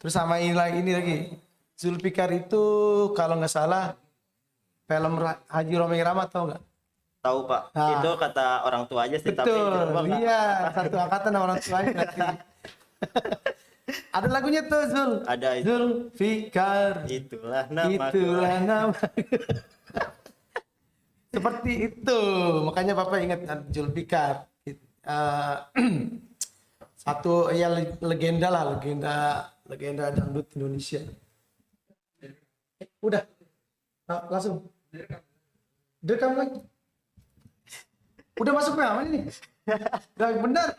Terus sama ini lagi. Zulfikar itu kalau nggak salah film Haji Romeng Rama tau nggak? Tahu Pak, itu Nah, kata orang tua aja sih, tapi itu betul. Abang nggak. Iya, satu angkatan sama orang tuanya berarti. Ada lagunya tuh Ada itu. Zulfikar. Itulah nama. Itulah nama. Seperti itu. Makanya Bapak ingat Zulfikar. Eh, satu ya legenda lah, legenda dangdut Indonesia. Udah. Langsung. Direkam lagi. Udah masuk memang ini. Gak benar.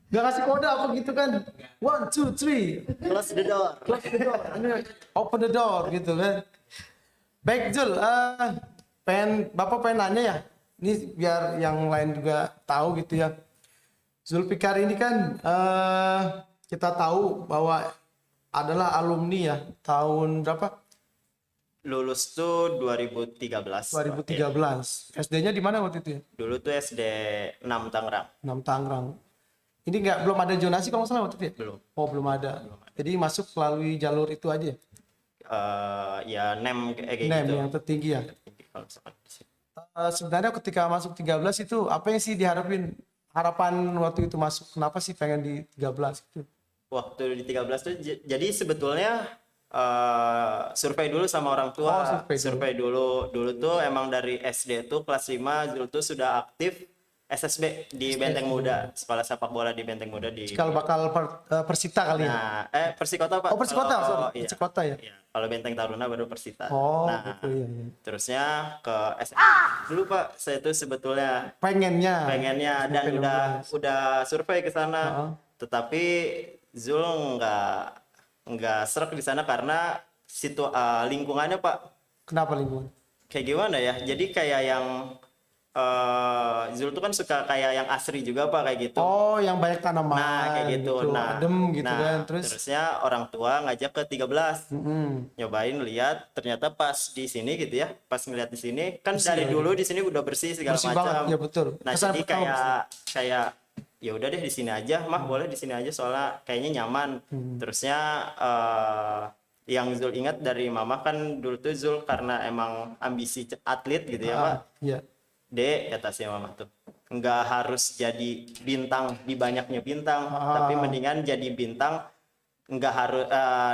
Gak kasih kode apa gitu kan. 1, 2, 3. Close the door. Close the door. Open the door gitu kan. Baik Jul, Bapak pengen nanya ya. Ini biar yang lain juga tahu gitu ya. Zulfikar ini kan kita tahu bahwa adalah alumni ya tahun berapa? Lulus tuh 2013. 2013. SD-nya di mana waktu itu ya? Dulu tuh SD 6 Tangerang. 6 Tangerang. Ini belum ada zonasi kalau nggak salah waktu itu ya? Belum. Oh, belum ada. Jadi masuk melalui jalur itu aja. Ya NEM kayak NEM gitu. yang tertinggi ya. Kalau misalkan di sini. Sebenarnya ketika masuk 13 itu apa yang sih diharapin? Harapan waktu itu masuk, kenapa sih pengen di 13 itu? Waktu di 13 tuh jadi sebetulnya survei dulu sama orang tua. Oh, survei dulu. Dulu tuh emang dari SD tuh kelas 5 dulu tuh sudah aktif SSB di Benteng Muda, sekolah sepak bola di Benteng Muda di. Kalau bakal Persita kali ya? Nah, Persikota Pak. Oh, Persikota, Kalau- sorry. iya. Persikota ya? Iya. Kalau Benteng Taruna baru Persita. Oh, Nah, gitu ya. terusnya ke dulu Pak, saya tuh sebetulnya Pengennya dan SMP udah survei ke sana. Heeh. Tetapi Zul nggak serak di sana karena lingkungannya Pak, Kenapa lingkungan? kayak gimana ya? Jadi kayak yang Zul tuh kan suka kayak yang asri juga Pak, kayak gitu. Oh, yang banyak tanaman. Nah, kayak gitu. Nah, adem gitu nah, kan. Terus, terusnya orang tua ngajak ke 13. mm-mm. Nyobain lihat, ternyata pas di sini gitu ya. Pas ngeliat di sini kan Bersih dari ya, dulu di sini udah bersih segala Bersih banget, macam. ya betul. Nah, Kesan jadi pertama kayak ya udah deh di sini aja, mah boleh di sini aja soalnya kayaknya nyaman. Terusnya yang Zul ingat dari mama kan dulu tuh Zul karena emang ambisi atlet gitu ya Pak. Iya. Dek, kata si mama tuh, nggak harus jadi bintang di banyaknya bintang, tapi mendingan jadi bintang, nggak harus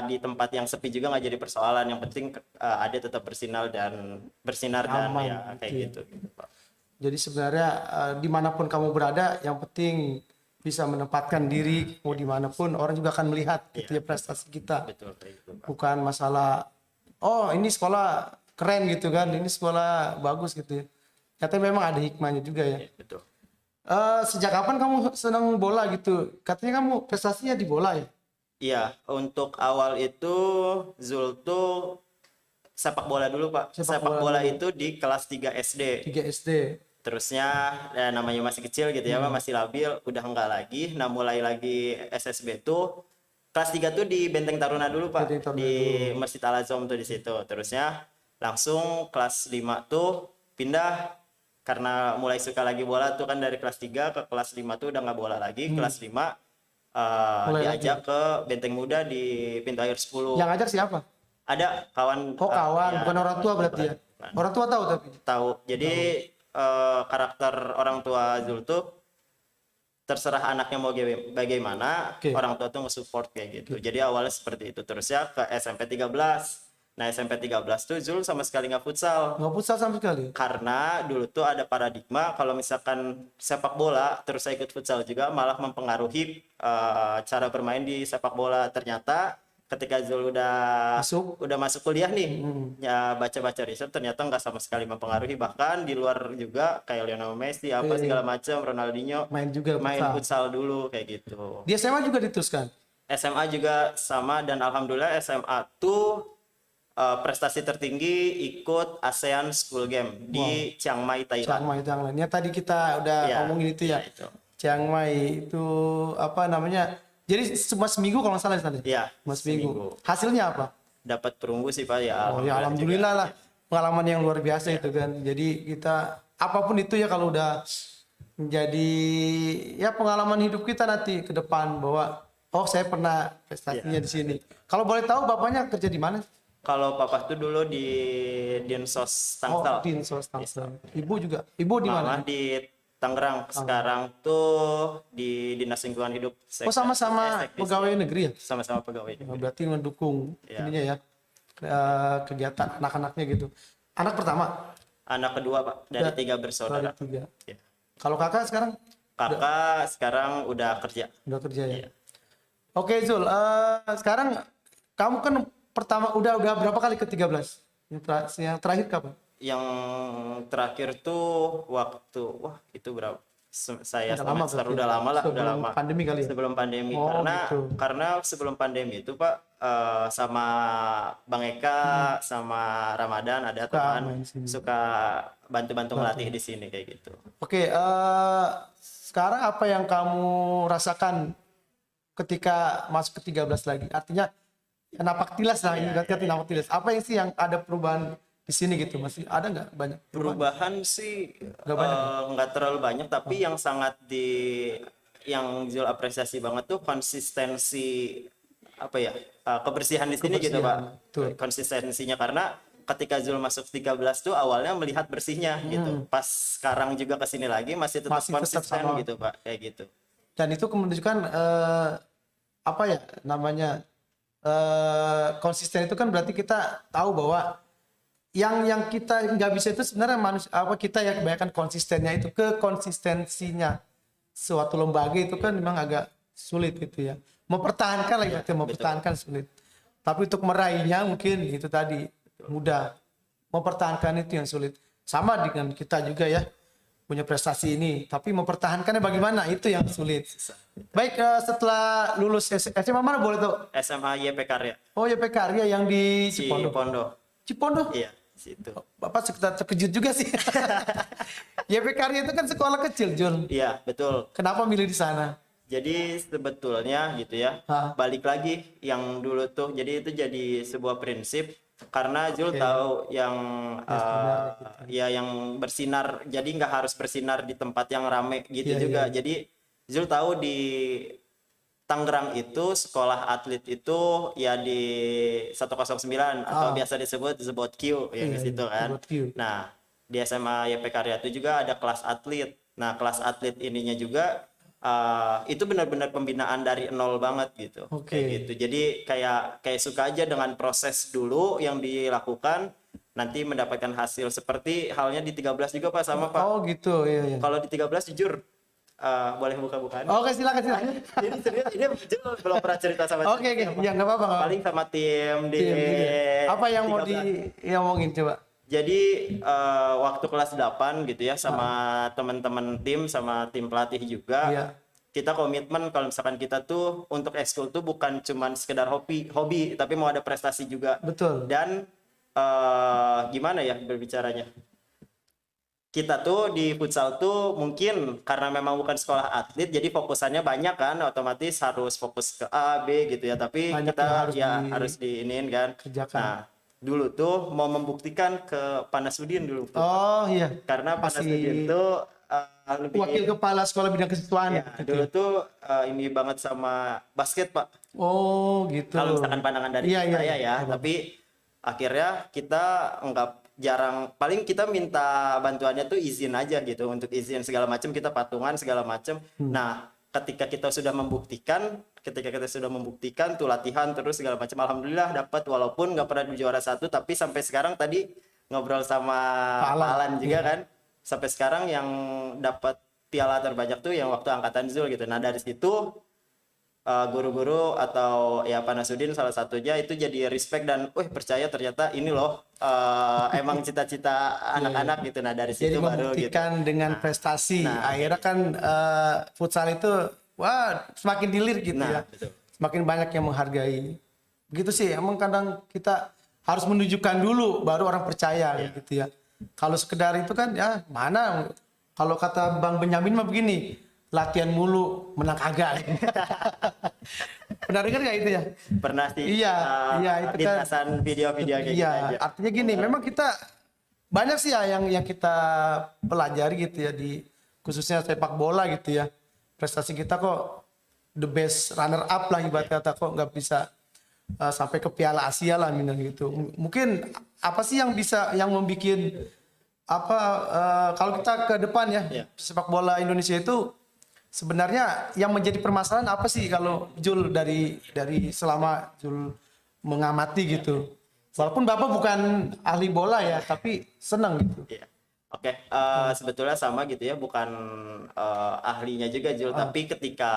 di tempat yang sepi juga nggak jadi persoalan. Yang penting ada tetap bersinar dan Aman, ya kayak gitu gitu Pak. Jadi sebenarnya dimanapun kamu berada, yang penting bisa menempatkan diri, mau dimanapun orang juga akan melihat gitu ya prestasi kita. Betul kayak gitu Pak. Bukan masalah, oh ini sekolah keren gitu kan, ini sekolah bagus gitu ya. Katanya memang ada hikmahnya juga ya. Ya, betul. Sejak kapan kamu senang bola gitu? Katanya kamu prestasinya di bola ya? Iya, untuk awal itu Zul tuh sepak bola dulu Pak. Sepak bola dulu. itu di kelas 3 SD. 3 SD. Terusnya namanya masih kecil gitu ya, Pak, masih labil, udah enggak lagi. Nah, mulai lagi SSB tuh kelas 3 tuh di Benteng Taruna dulu, Pak. Benteng Taruna Di Masjid Al Azom tuh di situ. Terusnya langsung kelas 5 tuh pindah karena mulai suka lagi bola tuh kan dari kelas 3 ke kelas 5 tuh udah nggak bola lagi. Kelas 5 Mulai diajak ke Benteng Muda di Pintu Air 10. Yang ngajak siapa? Ada kawan. Oh kawan, ya, bukan orang tua berarti ya? bukan. Orang tua tahu tapi? Tahu. Jadi karakter orang tua Zul tuh terserah anaknya mau bagaimana, Oke. orang tua tuh nge-support kayak gitu. Jadi awalnya seperti itu. Terus ya ke SMP 13. Nah, SMP 13 tuh Zul sama sekali nggak futsal. Nggak futsal sama sekali? Karena dulu tuh ada paradigma kalau misalkan sepak bola terus saya ikut futsal juga malah mempengaruhi cara bermain di sepak bola. Ternyata ketika Zul udah masuk kuliah nih, ya baca-baca riset ternyata nggak sama sekali mempengaruhi. Bahkan di luar juga kayak Lionel Messi apa segala macam, Ronaldinho Main juga futsal dulu kayak gitu. Di SMA juga diteruskan? SMA juga sama, dan alhamdulillah SMA tuh prestasi tertinggi ikut ASEAN School Game di Chiang Mai, Thailand. Chiang Mai, Thailand. Ya tadi kita udah ngomongin itu ya. Itu. Chiang Mai itu apa namanya? Jadi cuma seminggu kalau nggak salah tadi. Iya. Cuma seminggu. Hasilnya apa? Dapat perunggu sih Pak ya. Oh ya alhamdulillah lah. Pengalaman yang luar biasa itu kan. Jadi kita apapun itu ya kalau udah menjadi ya pengalaman hidup kita nanti ke depan bahwa Oh, saya pernah prestasinya di sini. Kalau boleh tahu bapaknya kerja di mana? Kalau papa tuh dulu di Dinsos Oh, Tangsel. di Insos Tangsel. Ibu juga. Ibu di Mama mana? di Tangerang. Sekarang tuh di Dinas Lingkungan Hidup. Oh, sama-sama pegawai negeri ya? Sama-sama pegawai Oh, negeri. berarti mendukung Ya. ininya ya, kegiatan anak-anaknya gitu. Anak pertama Anak kedua Pak dari 3 bersaudara. dari 3. Ya. Kalau kakak sekarang Kakak sekarang udah kerja. udah kerja ya? Iya. Oke Zul, sekarang kamu kan pertama udah berapa kali ke-13? Yang terakhir kapan? Yang terakhir tuh waktu itu berapa? Saya Udah lama semester berarti udah ya? lama lah, udah Sebelum lama. pandemi kali ya? Sebelum pandemi Oh, gitu. karena sebelum pandemi itu Pak sama Bang Eka sama Ramadan ada Suka teman main sini. suka bantu-bantu ngelatih di sini kayak gitu. Oke, sekarang apa yang kamu rasakan ketika masuk ke 13 lagi? Artinya ya napak tilas lah, ini berarti napak tilas. Apa yang sih yang ada perubahan di sini gitu? Masih ada nggak banyak perubahan? Perubahan sih Nggak banyak nggak terlalu banyak, tapi yang sangat yang Zul apresiasi banget tuh konsistensi apa ya kebersihan di sini gitu Kebersihan, Pak. betul. Konsistensinya karena ketika Zul masuk 13 tuh awalnya melihat bersihnya gitu. Pas sekarang juga ke sini lagi masih tetap Masih tetap konsisten sama. gitu Pak, kayak gitu. Dan itu menunjukkan apa ya namanya, konsisten itu kan berarti kita tahu bahwa yang kita nggak bisa itu sebenarnya manusia, apa kita ya kebanyakan konsistennya itu ke konsistensinya suatu lembaga itu kan memang agak sulit gitu ya, mempertahankan lah ya, mempertahankan sulit, tapi untuk meraihnya mungkin itu tadi mudah, mempertahankan itu yang sulit. Sama dengan kita juga ya, punya prestasi ini, tapi mempertahankannya bagaimana itu yang sulit. Baik, setelah lulus SMA mana boleh tuh? SMA YP Karya Oh, YP Karya yang di Cipondo. Cipondo. Cipondo? Iya, situ. Bapak sekitar terkejut juga sih. YP Karya itu kan sekolah kecil, Jul. Iya, betul. Kenapa milih di sana? Jadi sebetulnya gitu ya, Hah? balik lagi yang dulu tuh, jadi itu jadi sebuah prinsip karena Zul tahu yang ya yang bersinar, jadi nggak harus bersinar di tempat yang rame gitu Iya, juga. Jadi Zul tahu di Tangerang itu sekolah atlet itu ya di 109 atau biasa disebut Q ya di situ kan. Buat Q. Nah, di SMA YP Karya itu juga ada kelas atlet. Nah, kelas atlet ininya juga itu benar-benar pembinaan dari nol banget gitu. Oke. Kayak gitu. Jadi kayak suka aja dengan proses dulu yang dilakukan, nanti mendapatkan hasil seperti halnya di 13 juga Pak, sama Pak. Oh gitu, iya. Kalau di 13 jujur boleh buka-bukaan. Oke, silakan. Ini serius, ini Jul belum pernah cerita sama Oke, ya nggak apa-apa. paling sama tim di Apa yang mau 13. diomongin coba? Jadi waktu kelas 8 gitu ya sama teman-teman tim sama tim pelatih juga. Iya. Kita komitmen kalau misalkan kita tuh untuk ekskul tuh bukan cuman sekedar hobi, tapi mau ada prestasi juga. Betul. Dan gimana ya berbicaranya? Kita tuh di futsal tuh mungkin karena memang bukan sekolah atlet, jadi fokusannya banyak kan, otomatis harus fokus ke A, B gitu ya. Tapi Banyak kita yang harus diinin kan. kerjakan. Nah, dulu tuh mau membuktikan ke Panasudin dulu tuh. Oh iya. Karena Masih Panasudin tuh lebih wakil kepala sekolah bidang kesiswaan. ya, dulu tuh ini banget sama basket Pak. Oh gitu. Kalau misalkan pandangan dari Iya, saya iya. ya, tapi akhirnya kita jarang, paling kita minta bantuannya tuh izin aja gitu, untuk izin segala macam, kita patungan segala macam. Nah, ketika kita sudah membuktikan tuh latihan terus segala macam, alhamdulillah dapat, walaupun nggak pernah di juara 1, tapi sampai sekarang tadi ngobrol sama Pak Alan juga kan, sampai sekarang yang dapat piala terbanyak tuh yang waktu angkatan Zul gitu. Nah, dari situ guru-guru atau ya Panasudin salah satunya itu jadi respect dan percaya ternyata ini loh emang cita-cita anak-anak gitu. Nah, dari Jadi situ baru gitu. membuktikan dengan prestasi. Akhirnya kan futsal itu wah semakin dilir gitu ya. Betul. Semakin banyak yang menghargai. Begitu sih, emang kadang kita harus menunjukkan dulu baru orang percaya gitu ya. Kalau sekedar itu kan ya mana, kalau kata Bang Benyamin mah begini, latihan mulu menang kagak. Pernah dengar nggak itu ya? Pernah sih. Iya, itu kan. Lintasan video-video kayak gitu aja. Artinya gini, memang kita banyak sih ya yang kita pelajari gitu ya, di khususnya sepak bola gitu ya. Prestasi kita kok the best runner up lah ibarat kata, kok nggak bisa sampai ke Piala Asia lah gitu. Mungkin apa sih yang membuat apa kalau kita ke depan ya sepak bola Indonesia itu sebenarnya yang menjadi permasalahan apa sih kalau Jul dari selama Jul mengamati gitu. Walaupun Bapak bukan ahli bola ya, tapi senang gitu. Iya. Oke, sebetulnya sama gitu ya, bukan ahlinya juga Jul, tapi ketika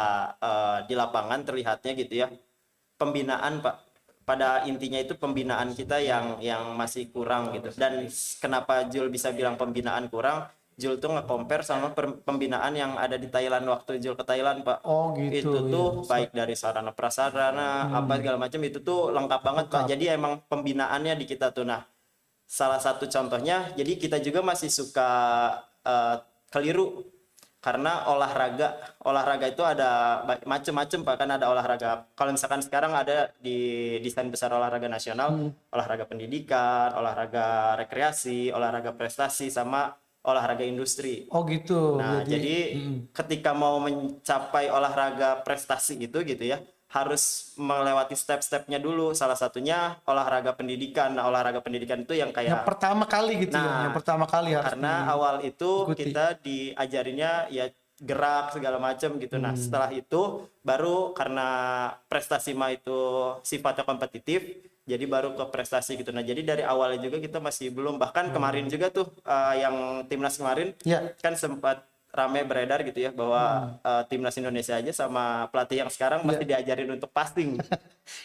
di lapangan terlihatnya gitu ya, pembinaan Pak, pada intinya itu pembinaan kita yang masih kurang gitu. Dan kenapa Jul bisa bilang pembinaan kurang? Jul tuh nge-compare sama pembinaan yang ada di Thailand waktu Jul ke Thailand Pak. Oh gitu. Itu tuh baik dari sarana prasarana apa segala macam itu tuh lengkap banget Pak. Jadi emang pembinaannya di kita tuh. Nah, salah satu contohnya, jadi kita juga masih suka keliru karena olahraga itu ada macam-macam Pak. Kan ada olahraga, kalau misalkan sekarang ada di desain besar olahraga nasional, olahraga pendidikan, olahraga rekreasi, olahraga prestasi, sama olahraga industri. Oh gitu. Nah, jadi ketika mau mencapai olahraga prestasi gitu ya, harus melewati step-stepnya dulu. Salah satunya olahraga pendidikan. Nah, olahraga pendidikan itu yang kayak yang pertama kali gitu ya, yang pertama kali harus karena awal itu ikuti. kita diajarinnya ya gerak segala macam gitu. Nah, setelah itu baru karena prestasi mah itu sifatnya kompetitif, jadi baru ke prestasi gitu. Nah, jadi dari awalnya juga kita masih belum, bahkan kemarin juga tuh yang timnas kemarin kan sempat rame beredar gitu ya bahwa timnas Indonesia aja sama pelatih yang sekarang masih diajarin untuk passing.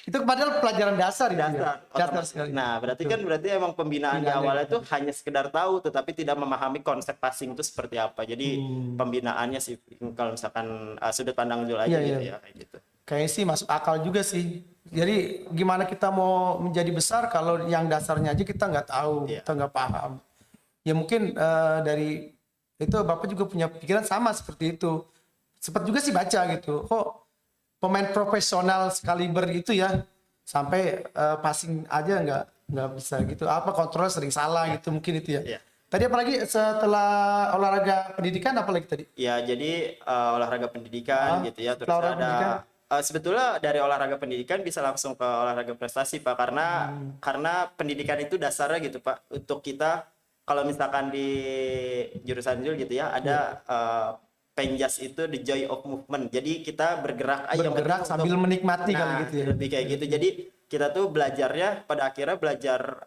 Itu padahal pelajaran dasar gitu ya. Dasar sekali. Nah, berarti emang pembinaan di awalnya itu hanya sekedar tahu tetapi tidak memahami konsep passing itu seperti apa. Jadi pembinaannya sih kalau misalkan sudut pandang Jul aja gitu ya kayak gitu. Kayaknya sih masuk akal juga sih. Jadi gimana kita mau menjadi besar kalau yang dasarnya aja kita nggak tahu, kita nggak paham. Ya mungkin dari itu Bapak juga punya pikiran sama seperti itu. Sempat juga sih baca gitu. Kok pemain profesional sekaliber itu ya sampai passing aja nggak bisa gitu. Apa kontrol sering salah gitu mungkin itu ya. Tadi apalagi setelah olahraga pendidikan apalagi tadi? Ya jadi olahraga pendidikan gitu ya. Terus ada sebetulnya dari olahraga pendidikan bisa langsung ke olahraga prestasi Pak, karena pendidikan itu dasarnya gitu Pak. Untuk kita kalau misalkan di jurusan Jul gitu ya ada penjas itu the joy of movement. Jadi kita bergerak sambil menikmati kali gitu ya. Lebih kayak gitu. Jadi kita tuh belajarnya pada akhirnya belajar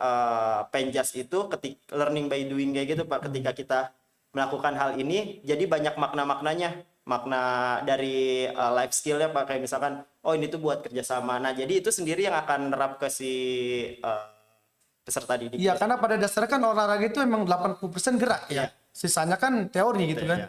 penjas itu learning by doing kayak gitu Pak. Ketika kita melakukan hal ini jadi banyak makna-maknanya. Makna dari life skill-nya Pak, kayak misalkan oh ini tuh buat kerjasama. Nah, jadi itu sendiri yang akan nerap ke si peserta didik. Iya, karena pada dasarnya kan olahraga itu emang 80% gerak ya. Sisanya kan teori gitu kan.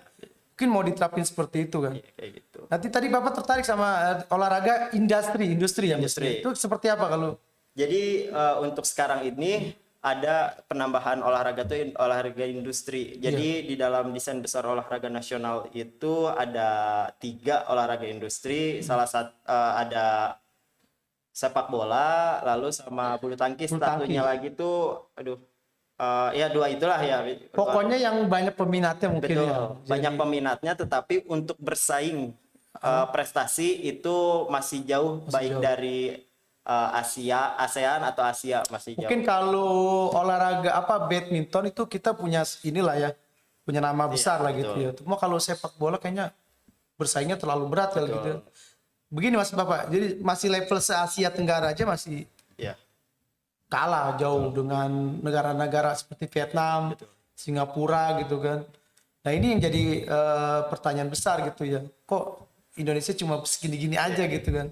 Mungkin mau diterapin seperti itu kan. Kayak gitu. Nanti tadi Bapak tertarik sama olahraga industri ya. Itu seperti apa kalau? Jadi untuk sekarang ini ada penambahan olahraga tuh olahraga industri. Jadi di dalam desain besar olahraga nasional itu ada 3 olahraga industri. Salah satu ada sepak bola, lalu sama bulu tangkis. Satunya lagi tuh, ya 2 itulah ya. Pokoknya yang banyak peminatnya mungkin. Betul, ya. banyak peminatnya, tetapi untuk bersaing prestasi itu masih jauh, baik dari ASEAN atau Asia masih jauh. Mungkin kalau olahraga badminton itu kita punya inilah ya, punya nama besar lah gitu ya. Cuma kalau sepak bola kayaknya bersaingnya terlalu berat ya gitu. Begini Mas Bapak, jadi masih level se-Asia Tenggara aja masih kalah jauh dengan negara-negara seperti Vietnam, Singapura gitu kan. Nah ini yang jadi pertanyaan besar gitu ya. Kok Indonesia cuma segini-gini aja gitu kan.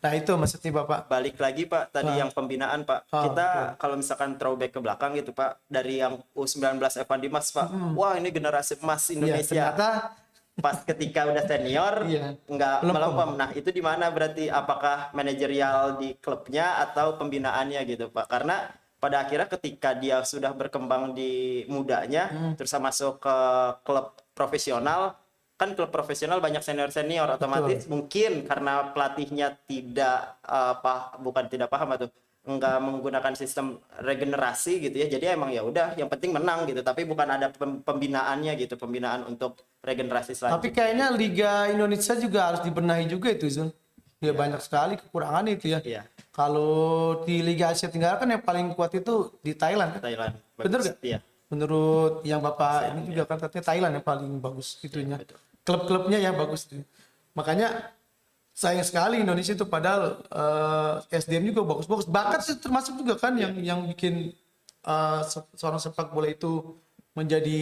Nah itu maksudnya Bapak. Balik lagi Pak, tadi yang pembinaan Pak. Kita kalau misalkan throwback ke belakang gitu Pak, dari yang U19 Evan Dimas Pak. Wah ini generasi emas Indonesia. Ternyata pas ketika udah senior nggak melempem. Nah itu di mana berarti? Apakah manajerial di klubnya atau pembinaannya gitu Pak? Karena pada akhirnya ketika dia sudah berkembang di mudanya, terus masuk ke klub profesional, kan klub profesional banyak senior otomatis mungkin karena pelatihnya tidak bukan tidak paham atau nggak menggunakan sistem regenerasi gitu ya. Jadi emang ya udah yang penting menang gitu, tapi bukan ada pembinaannya gitu, pembinaan untuk regenerasi Tapi selanjutnya. kayaknya Liga Indonesia juga harus dibenahi juga itu Zul. Ya banyak sekali kekurangan itu ya. Iya, Kalau di Liga Asia Tenggara kan yang paling kuat itu di Thailand kan? Thailand. Bener Bagus. gak? Iya. Menurut yang Bapak ASEAN, ini juga kan katanya Thailand yang paling bagus itunya. betul. Klub-klubnya ya bagus itu. Makanya sayang sekali Indonesia itu padahal SDM juga bagus-bagus. Bakat sih termasuk juga kan yang bikin seorang sepak bola itu menjadi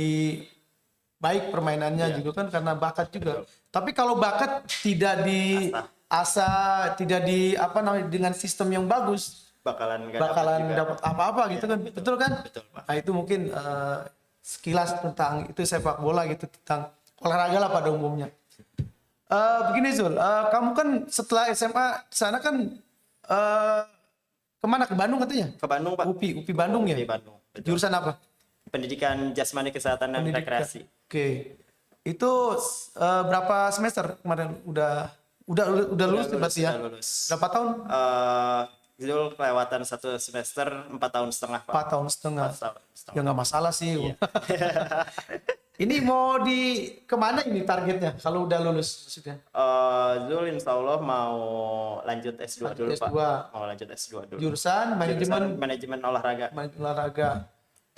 baik permainannya juga kan karena bakat juga. Tapi kalau bakat tidak diasah, tidak di apa namanya dengan sistem yang bagus, Bakalan nggak bakalan juga. dapat apa-apa gitu kan. Betul kan? Betul, Pak. Nah, itu mungkin sekilas tentang itu sepak bola gitu, tentang olahraga lah pada umumnya. Begini Zul, kamu kan setelah SMA di sana kan kemana? Ke Bandung katanya? Ke Bandung, Pak. UPI Bandung ya? Di Bandung. Betul. Jurusan apa? Pendidikan Jasmani Kesehatan dan Pendidikan. Rekreasi. Oke. Itu berapa semester kemarin? Udah lulus berarti ya? Udah lulus. Berapa tahun? Zul kelewatan 1 semester 4 tahun setengah, Pak. 4 tahun setengah. 4 tahun setengah. Ya nggak masalah sih. Iya. Ini mau kemana ini targetnya kalau udah lulus maksudnya? Zul insya Allah mau lanjut S2 dulu, S2. Pak. Mau lanjut S2 dulu. Jurusan manajemen Manajemen olahraga. olahraga.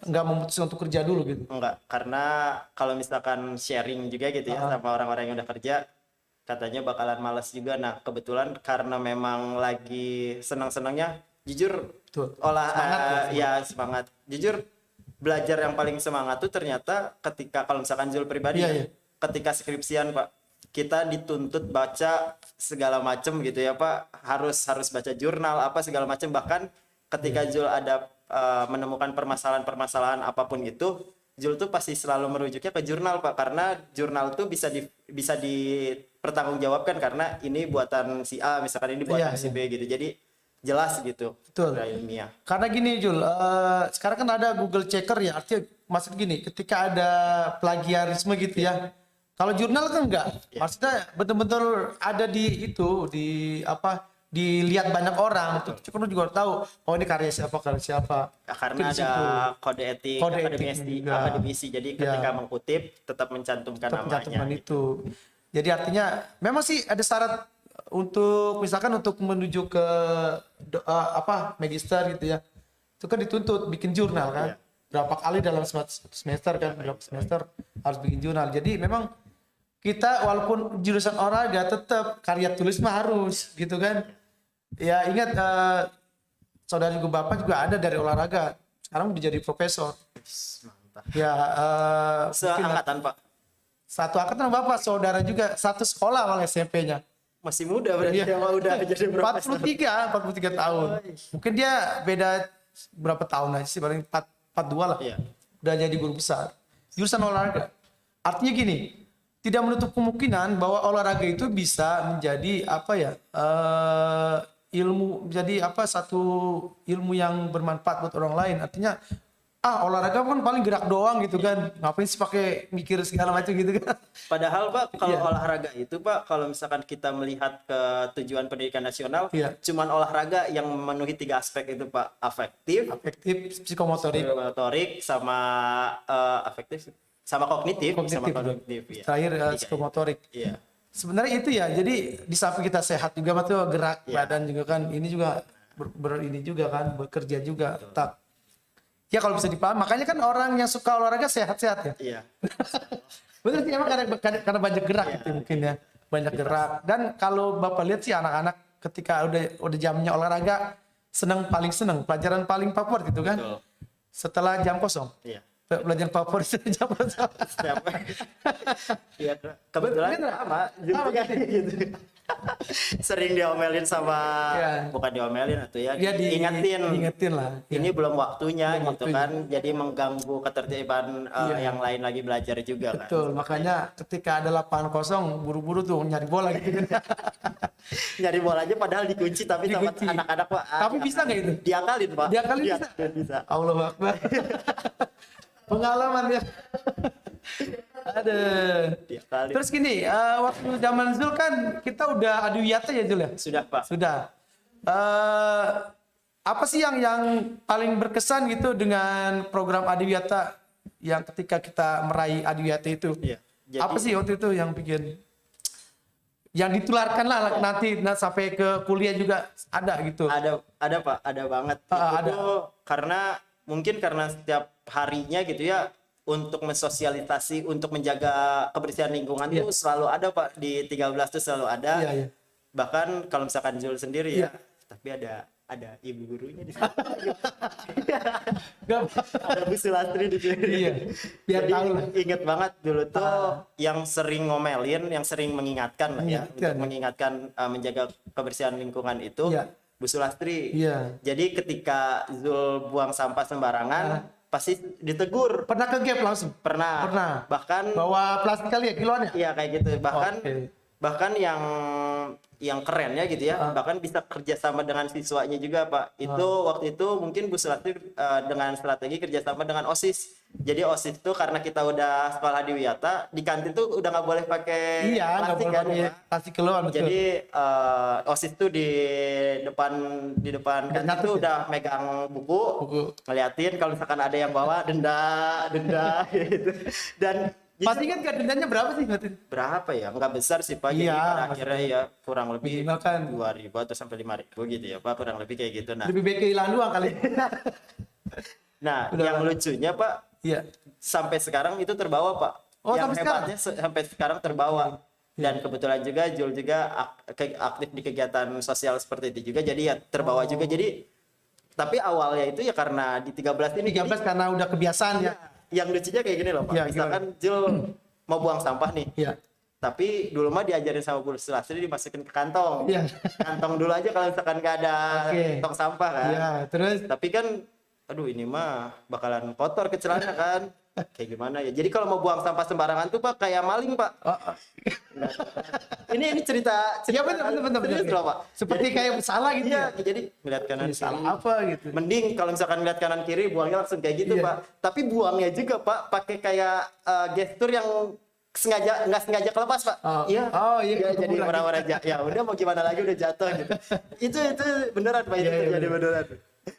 Nggak memutuskan untuk kerja dulu gitu. Enggak, karena kalau misalkan sharing juga gitu ya sama orang-orang yang udah kerja, katanya bakalan males juga. Nah, kebetulan karena memang lagi senang-senangnya, jujur Betul. semangat. Jujur belajar yang paling semangat tuh ternyata ketika kalau misalkan Zul pribadi Iya, ya, iya. ketika skripsian, Pak. Kita dituntut baca segala macam gitu ya, Pak. Harus baca jurnal apa segala macam, bahkan ketika Zul ada menemukan permasalahan-permasalahan apapun itu, Zul tuh pasti selalu merujuknya ke jurnal, Pak, karena jurnal tuh bisa dipertanggungjawabkan karena ini buatan si A, misalkan ini buatan si B gitu. Jadi jelas gitu. Betul. Secara ilmiah. Karena gini Jul, sekarang kan ada Google Checker ya, artinya maksud gini, ketika ada plagiarisme gitu ya, kalau jurnal kan enggak, maksudnya betul-betul ada di itu, dilihat banyak orang, cukup juga tahu, oh ini karya siapa. Ya, karena Itu di ada situ. kode etik Kode etiknya juga. akademisi, jadi ketika mengkutip tetap mencantumkan Tetap mencantumkan namanya. itu. Jadi artinya memang sih ada syarat untuk misalkan untuk menuju ke magister gitu ya. Itu kan dituntut bikin jurnal kan. Iya. Berapa kali dalam satu semester kan, berapa semester harus bikin jurnal. Jadi memang kita walaupun jurusan olahraga tetap karya tulis mah harus gitu kan. Ya ingat saudara juga Bapak juga ada dari olahraga. Sekarang udah jadi profesor. Mantap. Ya mungkin Seangkatan, Pak. satu angkatan Bapak, saudara juga satu sekolah malah SMP-nya. Masih muda berarti Iya. yang udah jadi profesor. 43 tahun. Mungkin dia beda berapa tahun aja sih, paling 42 lah. Iya. Udah jadi guru besar. Jurusan olahraga. Artinya gini, tidak menutup kemungkinan bahwa olahraga itu bisa menjadi ilmu, menjadi satu ilmu yang bermanfaat buat orang lain. Artinya olahraga kan paling gerak doang gitu kan, ngapain sih pakai mikir segala macam gitu kan. Padahal, Pak, kalau Iya. olahraga itu, Pak, kalau misalkan kita melihat ke tujuan pendidikan nasional, Iya. cuman olahraga yang memenuhi 3 aspek itu, Pak. Afektif, psikomotorik, sama kognitif, ya. terakhir Tiga, psikomotorik. Iya. Sebenarnya itu ya, jadi di samping kita sehat juga tuh gerak Iya. badan juga kan, ini juga ini juga kan, bekerja juga tetap. Ya kalau bisa dipaham, makanya kan orang yang suka olahraga sehat-sehat ya. Iya. Bener sih, emang karena banyak gerak Iya. gitu mungkin ya, banyak gerak. Dan kalau Bapak lihat sih anak-anak ketika udah jamnya olahraga, paling seneng, pelajaran paling favorit gitu kan. Betul. Setelah jam kosong. Iya. Pelajaran favorit setelah jam kosong. Siapa? Iya, kebetulan Bener. sama Sama juga gitu. Sering diomelin sama Iya. bukan diomelin atau ya Ya diingetin lah. ini belum waktunya Belum gitu waktunya. kan, jadi mengganggu ketertiban yang lain lagi belajar juga kan. Betul, makanya ketika ada lapangan kosong, buru-buru tuh nyari bola gitu kan. Nyari bola aja padahal dikunci tapi sama Dikunci. anak-anak, Pak. Tapi bisa nggak itu? Diakalin, Pak. Diakalin bisa? Bisa. Allah Akbar. Pengalaman ya. Ada. Diakalin. Terus gini, waktu zaman Zul kan kita udah adu yata ya Zul ya? Sudah, Pak. Sudah. apa sih yang paling berkesan gitu dengan program Adiwiyata yang ketika kita meraih Adiwiyata itu? Iya. Apa sih waktu itu yang bikin yang ditularkan lah nanti sampai ke kuliah juga ada gitu? Ada Pak, ada banget. Ada. Karena mungkin karena setiap harinya gitu ya, untuk mensosialisasi, untuk menjaga kebersihan lingkungan tuh selalu ada Pak, di 13 tuh selalu ada. Iya. Bahkan kalau misalkan Zul sendiri Iya. ya, tapi ada ibu gurunya di sana. Gak Ada Bu Sulastri di sini. Iya. Biar Jadi tahu lah. inget banget dulu tuh yang sering ngomelin, yang sering mengingatkan lah ya, untuk mengingatkan menjaga kebersihan lingkungan itu Iya. Bu Sulastri. Iya. Jadi ketika Zul buang sampah sembarangan, pasti ditegur. Pernah ke gap langsung? Pernah. Bahkan Bawa plastik kali ya kiloannya? iya kayak gitu. Oke. Bahkan yang kerennya gitu ya, bahkan bisa kerjasama dengan siswanya juga Pak. Itu waktu itu mungkin Bu Sulastri dengan strategi kerjasama dengan OSIS. Jadi OSIS itu karena kita udah sekolah di Wiyata, di kantin tuh udah nggak boleh pakai Iya, nggak plastik boleh kan, pakai ya. plastik kiloan, betul. Jadi OSIS tuh di depan kantin tuh udah megang buku, ngeliatin kalau misalkan ada yang bawa denda gitu. Dan Pasti kan gak dendanya berapa sih? berapa ya? Nggak besar sih Pak. Jadi Iya, pada akhirnya ya kurang lebih minimal kan 2.000 atau sampai 5.000 gitu ya Pak, kurang lebih kayak gitu. Nah, lebih baik kehilangan doang kali. yang lucunya Pak, Iya. sampai sekarang itu terbawa Pak. Oh, Yang sampai hebatnya sampai sekarang terbawa. Dan kebetulan juga Jul juga aktif di kegiatan sosial seperti itu juga, jadi ya terbawa juga. Jadi tapi awalnya itu ya karena di 13 ini 13 karena udah kebiasaan ya. yang lucunya kayak gini loh Pak. Ya, Misalkan Jul mau buang sampah nih. Iya. Tapi dulu mah diajarin sama Bu Sulastri dimasukin ke kantong. Iya. Kantong dulu aja kalau misalkan nggak ada tong sampah kan. Iya, terus Tapi kan aduh ini mah bakalan kotor ke celana kan. Kayak gimana ya. Jadi kalau mau buang sampah sembarangan tuh Pak kayak maling Pak. Ini cerita Iya benar serius loh Pak. Seperti kayak salah gitu Iya, ya. jadi ngeliat kanan Ini kiri. salah apa gitu. Mending kalau misalkan ngeliat kanan kiri buangnya langsung kayak gitu Iya. Pak. Tapi buangnya juga Pak pakai kayak gestur yang nggak sengaja kelepas Pak. Iya. Oh, iya, Ya, ketemu jadi lagi. warna-warna ya udah mau gimana lagi udah jatuh gitu. itu beneran Pak, itu Iya, terjadi beneran.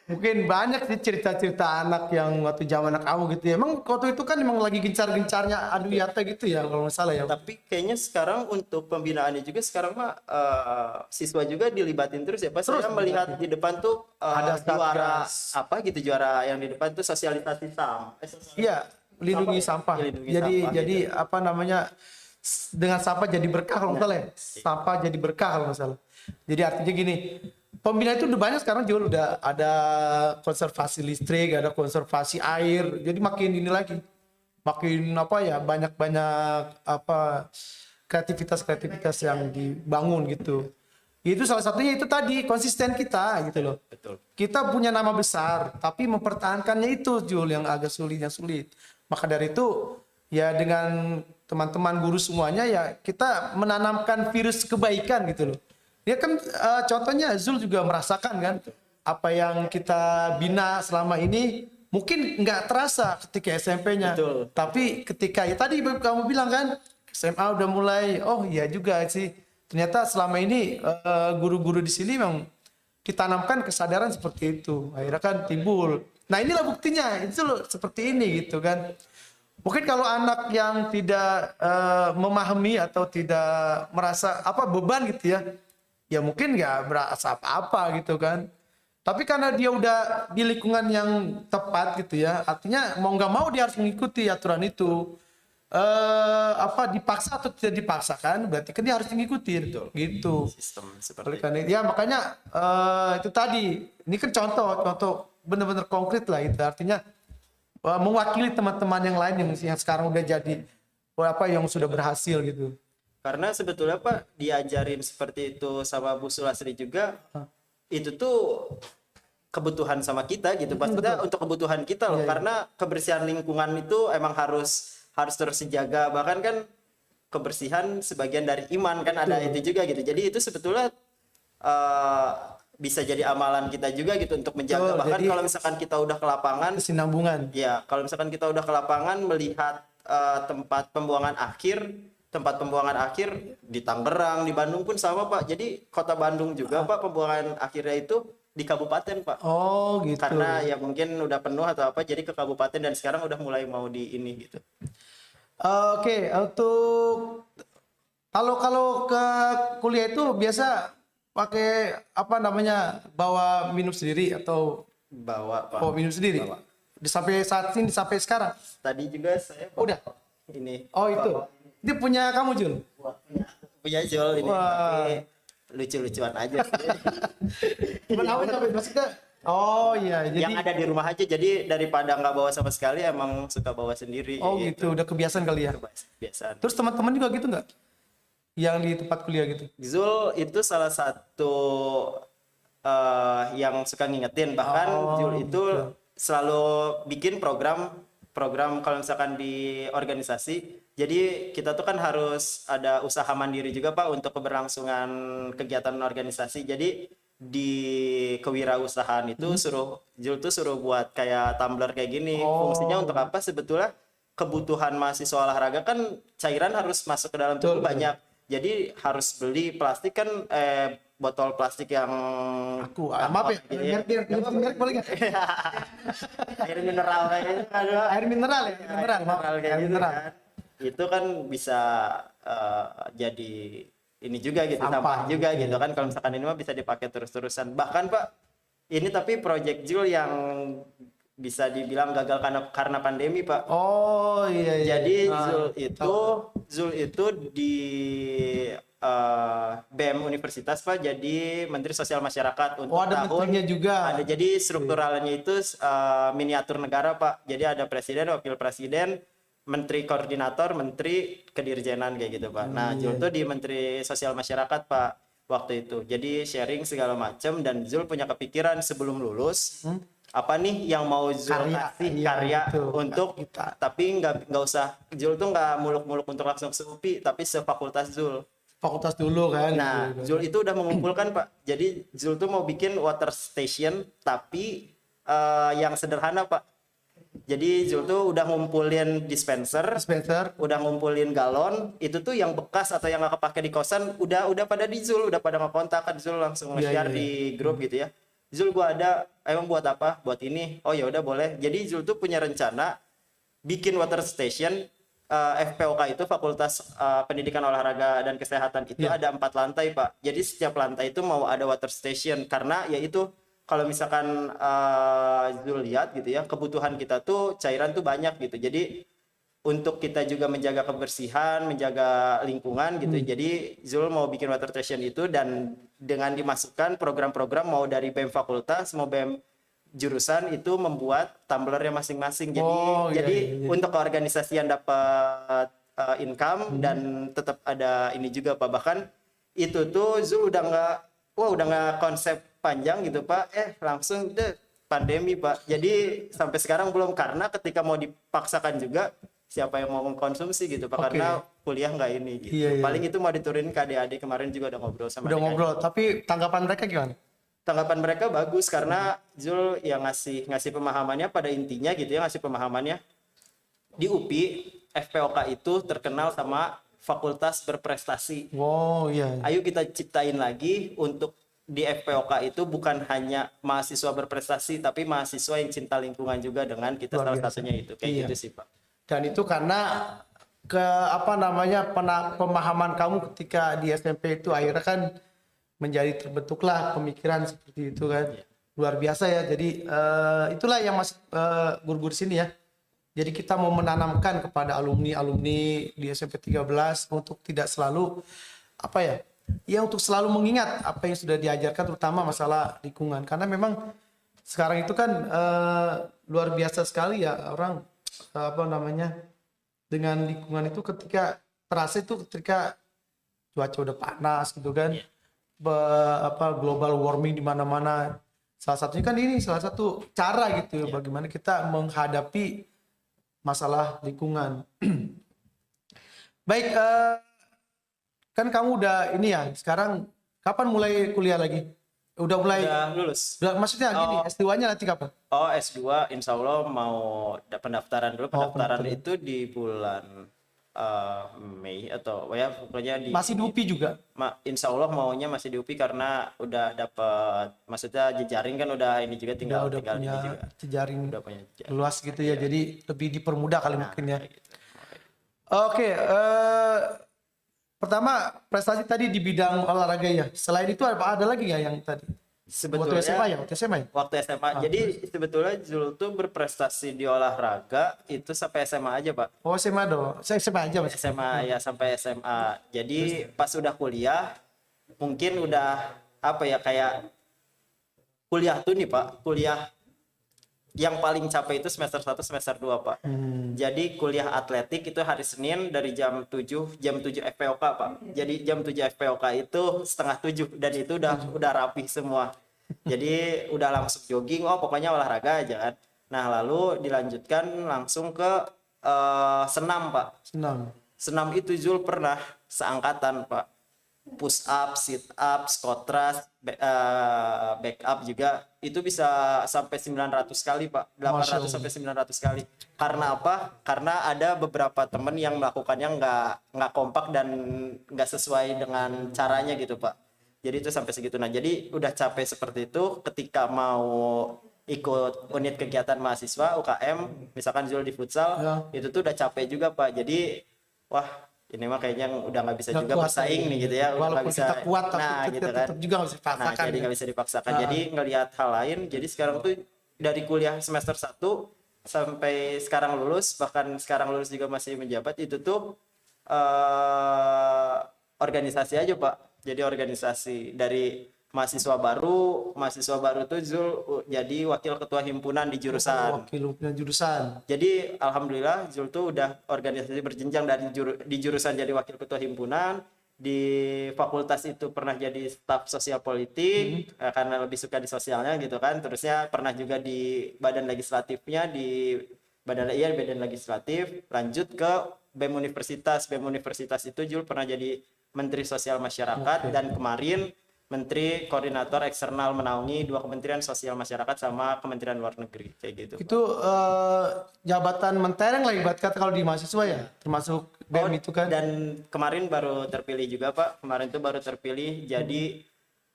Mungkin banyak sih cerita-cerita anak yang waktu zaman anak kamu gitu ya. Emang waktu itu kan emang lagi gencar-gencarnya Adiwiyata gitu ya kalau nggak salah ya. Tapi kayaknya sekarang untuk pembinaannya juga sekarang mah siswa juga dilibatin terus ya Pak. Saya melihat di depan tuh Ada juara Satgas. apa gitu, juara yang di depan tuh sosialisasi SAM. Iya, lindungi sampah. Lindungi Jadi sampah, jadi apa namanya, dengan sampah jadi berkah kalau nggak salah ya. Sampah jadi berkah kalau nggak salah. Jadi artinya gini, pembinaan itu udah banyak sekarang juga udah ada konservasi listrik, ada konservasi air. Jadi makin ini lagi, makin apa ya, banyak apa kreativitas yang dibangun gitu. Itu salah satunya itu tadi konsisten kita gitu loh. Betul. Kita punya nama besar, tapi mempertahankannya itu Jul yang agak sulit. Maka dari itu ya dengan teman-teman guru semuanya ya kita menanamkan virus kebaikan gitu loh. Ya kan contohnya Zul juga merasakan kan apa yang kita bina selama ini mungkin nggak terasa ketika SMP-nya. Betul. Tapi ketika ya tadi kamu bilang kan SMA udah mulai, oh iya juga sih. Ternyata selama ini guru-guru di sini memang ditanamkan kesadaran seperti itu. Akhirnya kan timbul. Nah inilah buktinya, itu loh, seperti ini gitu kan. Mungkin kalau anak yang tidak memahami atau tidak merasa apa beban gitu ya mungkin nggak berasa apa-apa gitu kan. Tapi karena dia udah di lingkungan yang tepat gitu ya, artinya mau nggak mau dia harus mengikuti aturan itu. Apa dipaksa atau tidak dipaksakan berarti kan dia harus mengikuti gitu. Sistem Oleh seperti karena ya makanya itu tadi ini kan contoh benar-benar konkret lah itu artinya mewakili teman-teman yang lain yang sekarang udah jadi apa yang sudah berhasil gitu. Karena sebetulnya Pak diajarin seperti itu sama Bu Sulastri juga, itu tuh kebutuhan sama kita gitu. Maksudnya untuk kebutuhan kita loh, karena kebersihan lingkungan itu emang harus terus dijaga. Bahkan kan kebersihan sebagian dari iman kan ada itu juga gitu. Jadi itu sebetulnya bisa jadi amalan kita juga gitu untuk menjaga. Bahkan kalau misalkan kita udah ke lapangan, kesinambungan. ya kalau misalkan kita udah ke lapangan melihat tempat pembuangan akhir di Tangerang, di Bandung pun sama Pak. Jadi kota Bandung juga Pak pembuangan akhirnya itu di kabupaten Pak. Oh gitu. Karena ya mungkin udah penuh atau apa, jadi ke kabupaten dan sekarang udah mulai mau di ini gitu. Oke, untuk kalau ke kuliah itu biasa pakai apa namanya, bawa minum sendiri atau Bawa Pak. bawa minum sendiri? Sampai saat ini, sampai sekarang. Tadi juga saya Udah. ini. Oh itu. Ini punya kamu Jul? Punya Jol ini. Wah. Tapi lucu-lucuan aja sih. Kenapa sampai maksudnya? Oh iya, jadi Yang ada di rumah aja, jadi daripada nggak bawa sama sekali emang suka bawa sendiri. oh gitu, udah kebiasaan kali ya. Kebiasaan. Terus teman-teman juga gitu nggak? Yang di tempat kuliah gitu? Zul itu salah satu yang suka ngingetin, bahkan Oh, Zul itu gitu. selalu bikin program kalau misalkan di organisasi. Jadi kita tuh kan harus ada usaha mandiri juga Pak untuk keberlangsungan kegiatan organisasi. Jadi di kewirausahaan itu Zul tuh suruh buat kayak tumbler kayak gini. Oh. Fungsinya untuk apa? Sebetulnya kebutuhan mahasiswa olahraga kan cairan harus masuk ke dalam tubuh Betul, banyak. Jadi harus beli plastik kan, botol plastik yang Maaf ya, gitu ya. merek boleh nggak? Air mineral kayaknya ada. Air mineral ya, air mineral, maaf. Mineral kayak Air gitu mineral. kan. Itu kan bisa jadi ini juga gitu, Sampah, sampah juga gitu. gitu kan. Kalau misalkan ini mah bisa dipakai terus-terusan. Bahkan Pak, ini tapi Project Jul yang bisa dibilang gagal karena pandemi Pak. Oh iya iya. Jadi Ah, Zul itu di BEM Universitas Pak, jadi Menteri Sosial Masyarakat untuk Oh, ada tahun menterinya juga. ada. Jadi strukturalnya itu miniatur negara Pak. Jadi ada presiden, wakil presiden, menteri koordinator, menteri kedirjenan kayak gitu Pak. Nah, Zul tuh di Menteri Sosial Masyarakat Pak waktu itu. Jadi sharing segala macam, dan Zul punya kepikiran sebelum lulus apa nih yang mau Zul Karya, kasih iya, karya itu. untuk Kita. tapi nggak usah, Zul tuh nggak muluk-muluk untuk langsung se UPI, tapi sefakultas Zul. Fakultas dulu kan. Nah, gitu. Zul itu udah mengumpulkan Pak. Jadi Zul tuh mau bikin water station tapi yang sederhana Pak. Jadi Zul tuh udah ngumpulin dispenser, Dispenser. udah ngumpulin galon, itu tuh yang bekas atau yang nggak kepake di kosan udah pada di Zul, udah pada ngekontak kan, Zul langsung Iya, nge-share iya, di grup gitu ya. Zul gua ada, emang buat apa? Buat ini. Oh ya udah boleh. Jadi Zul tuh punya rencana bikin water station. FPOK itu Fakultas Pendidikan Olahraga dan Kesehatan itu Iya. ada 4 lantai Pak. Jadi setiap lantai itu mau ada water station, karena ya itu kalau misalkan Zul lihat gitu ya, kebutuhan kita tuh cairan tuh banyak gitu. Jadi untuk kita juga menjaga kebersihan, menjaga lingkungan gitu. Jadi Zul mau bikin water station itu, dan dengan dimasukkan program-program mau dari BEM fakultas, mau BEM jurusan itu membuat tumblernya masing-masing. Jadi Oh, iya, jadi iya, iya. untuk keorganisasian dapat income dan tetap ada ini juga Pak. Bahkan itu tuh Zul udah nggak konsep panjang gitu Pak. Langsung deh pandemi Pak. Jadi sampai sekarang belum, karena ketika mau dipaksakan juga siapa yang mau mengkonsumsi gitu Pak, Oke. karena kuliah nggak ini gitu. Iya, iya. Paling itu mau diturunin ke adik-adik, kemarin juga udah ngobrol sama Udah adik-adik. ngobrol, tapi tanggapan mereka gimana? Tanggapan mereka bagus, karena Zul yang ngasih pemahamannya pada intinya gitu ya, ngasih pemahamannya di UPI FPOK itu terkenal sama fakultas berprestasi. Wow, iya. Ayo kita ciptain lagi untuk di FPOK itu bukan hanya mahasiswa berprestasi, tapi mahasiswa yang cinta lingkungan juga, dengan kita Luar salah biasa. satunya itu kayak Iya. gitu sih Pak. Dan itu karena pemahaman kamu ketika di SMP itu akhirnya kan menjadi terbentuklah pemikiran seperti itu kan. Luar biasa ya. Jadi itulah yang masuk guru-guru sini ya. Jadi kita mau menanamkan kepada alumni di SMP 13 untuk tidak selalu apa ya? Ya untuk selalu mengingat apa yang sudah diajarkan, terutama masalah lingkungan, karena memang sekarang itu kan luar biasa sekali ya orang apa namanya, dengan lingkungan itu ketika terasa itu ketika cuaca udah panas gitu kan. Global warming di mana-mana. Salah satunya kan ini salah satu cara gitu ya, bagaimana kita menghadapi masalah lingkungan. Baik, kan kamu udah ini ya, sekarang kapan mulai kuliah lagi? Udah mulai, Udah lulus. maksudnya gini, S2-nya nanti kapan? Oh, S2 insya Allah mau pendaftaran dulu. Pendaftaran pendaftaran. itu di bulan Mei atau ya pokoknya Masih di UPI juga. Insya Allah maunya masih di UPI karena udah dapat, maksudnya jejaring kan udah ini juga, tinggal Udah tinggal punya ini juga jejaring udah punya jejaring. luas gitu ya. Jadi lebih dipermudah kali Nah, mungkin ya. kayak gitu. Oke, pertama prestasi tadi di bidang olahraga ya. Selain itu ada lagi ya yang tadi? Sebetulnya Waktu SMA ya? Waktu SMA ya? waktu SMA. Jadi sebetulnya Zul tuh berprestasi di olahraga itu sampai SMA aja, Pak. Oh SMA dong. Saya SMA aja mas. SMA ya, sampai SMA. Jadi pas udah kuliah mungkin udah apa ya, kayak kuliah tuh nih Pak, kuliah yang paling capek itu semester 1 semester 2 Pak. Jadi kuliah atletik itu hari Senin dari jam 7 FPOK Pak. Jadi jam 7 FPOK itu setengah 7 dan itu udah rapi semua. Jadi udah langsung jogging, oh pokoknya olahraga aja kan. Nah, lalu dilanjutkan langsung ke senam Pak. Senang. Senam itu Zul pernah seangkatan Pak. Push up, sit up, squat thrust, back up juga itu bisa sampai 900 kali Pak, 800 sampai 900 kali. Karena apa? Karena ada beberapa temen yang melakukannya nggak kompak dan nggak sesuai dengan caranya gitu Pak. Jadi itu sampai segitu. Nah, jadi udah capek seperti itu ketika mau ikut unit kegiatan mahasiswa UKM, misalkan Zul di futsal, itu tuh udah capek juga Pak. Jadi wah, ini mah kayaknya udah nggak bisa juga bersaing nih gitu ya, udah nggak Walaupun bisa. kita kuat tapi Nah, gitu kan. tetap juga nggak bisa dipaksakan. Nah, jadi nggak bisa dipaksakan. Jadi ngelihat hal lain. Jadi sekarang tuh dari kuliah semester 1 sampai sekarang lulus, bahkan sekarang lulus juga masih menjabat, itu tuh organisasi aja Pak. Jadi organisasi dari mahasiswa baru tuh Zul jadi wakil ketua himpunan di jurusan. Wakil jurusan. Jadi alhamdulillah Zul tuh udah organisasi berjenjang dari di jurusan jadi wakil ketua himpunan, di fakultas itu pernah jadi staf sosial politik karena lebih suka di sosialnya gitu kan. Terusnya pernah juga di badan legislatifnya, di badan legislatif, lanjut ke BEM Universitas. BEM Universitas itu Zul pernah jadi Menteri Sosial Masyarakat dan kemarin Menteri Koordinator Eksternal menaungi 2 Kementerian Sosial Masyarakat sama Kementerian Luar Negeri kayak gitu. Itu jabatan mentereng lah ibarat kata kalau di mahasiswa ya, termasuk BEM itu kan. Dan kemarin baru terpilih juga Pak. Kemarin tuh baru terpilih jadi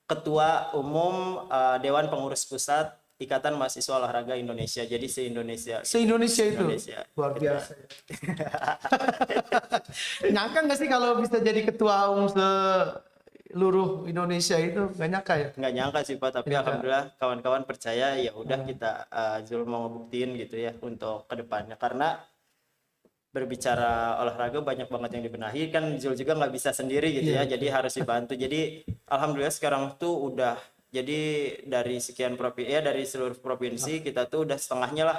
Ketua Umum Dewan Pengurus Pusat Ikatan Mahasiswa Olahraga Indonesia. Jadi se-Indonesia. Se-Indonesia itu. Indonesia. Luar biasa. Nyangka nggak sih kalau bisa jadi ketua umum seluruh Indonesia itu? Nggak nyangka ya? Nggak nyangka sih Pak, tapi alhamdulillah kawan-kawan percaya, ya udah kita Zul mau ngebuktiin gitu ya untuk kedepannya. Karena berbicara olahraga banyak banget yang dibenahi kan, Zul juga nggak bisa sendiri gitu ya, jadi harus dibantu. Jadi alhamdulillah sekarang tuh udah, jadi dari dari seluruh provinsi kita tuh udah setengahnya lah